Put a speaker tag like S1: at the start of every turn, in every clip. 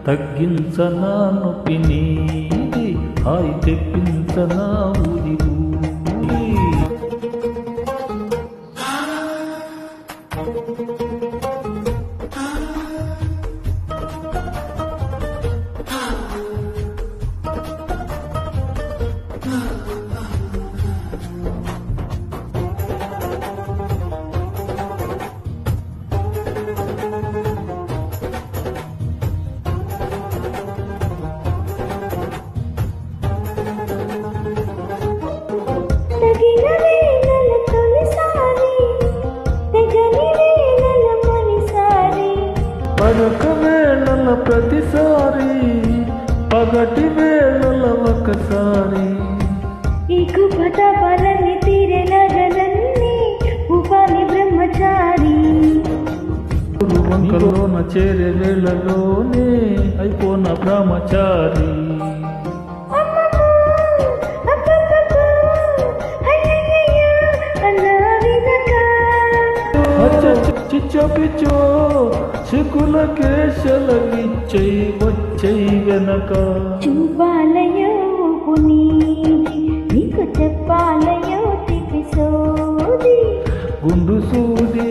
S1: తగ్గించనా నొప్పిని హాయి తెప్పించనా ఊది ఊది పడక వేళల ప్రతిసారి పగటి వేళల ఒకసారి
S2: ఇకుపట బలని తీరెలగలన్నీ ఉపాలి బ్రహ్మచారి
S1: వంకలోన చేరే వేళలోనే అయిపోన బ్రహ్మచారి చిచ్చపిచ్చో చిక్కుల కేశలగిచ్చై వచ్చై వెనక
S2: చూపాలయో పునీది నీకు చెప్పాలయో తిపిసోది
S1: గుండు సూది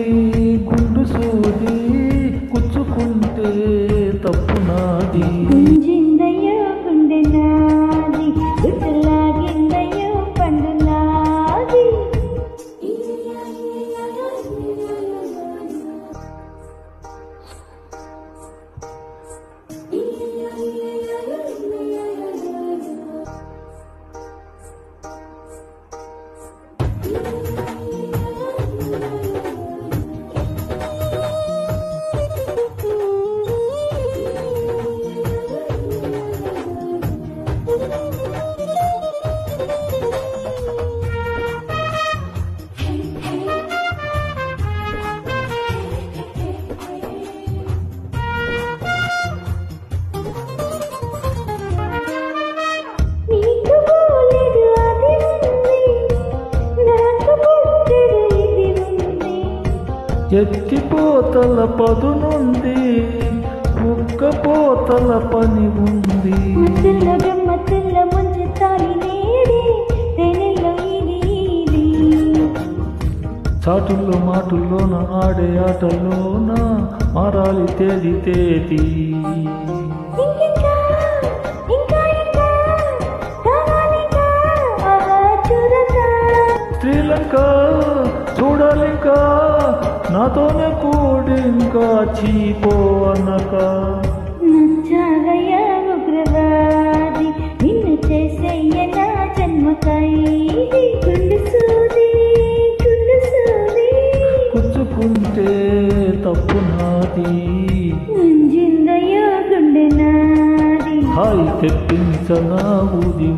S1: కుచ్చుకుంటే తప్పు నాది
S2: గుంజిందయో గుండె నాది గుడ్డలాగిందయో పండులాది
S1: ఎత్తిపోతల పదునుంది ఉక్కపోతల పని ఉంది చాటుల్లో మాటుల్లోన ఆడే ఆటల్లోన మారాలి తేది తేది శ్రీలంక చూడాలింకా నాతోనే కూడింకా చీపో అన్నక
S2: నచ్చాలయ్యా ఉగ్రవాది నిన్ను చేసేయ్య నా జన్మ ఖైదీ గుండు సూది
S1: కుచ్చుకుంటే తప్పు నాది
S2: గుంజిందయ్యో గుండె నాది
S1: హాయి తెప్పించనా ఊది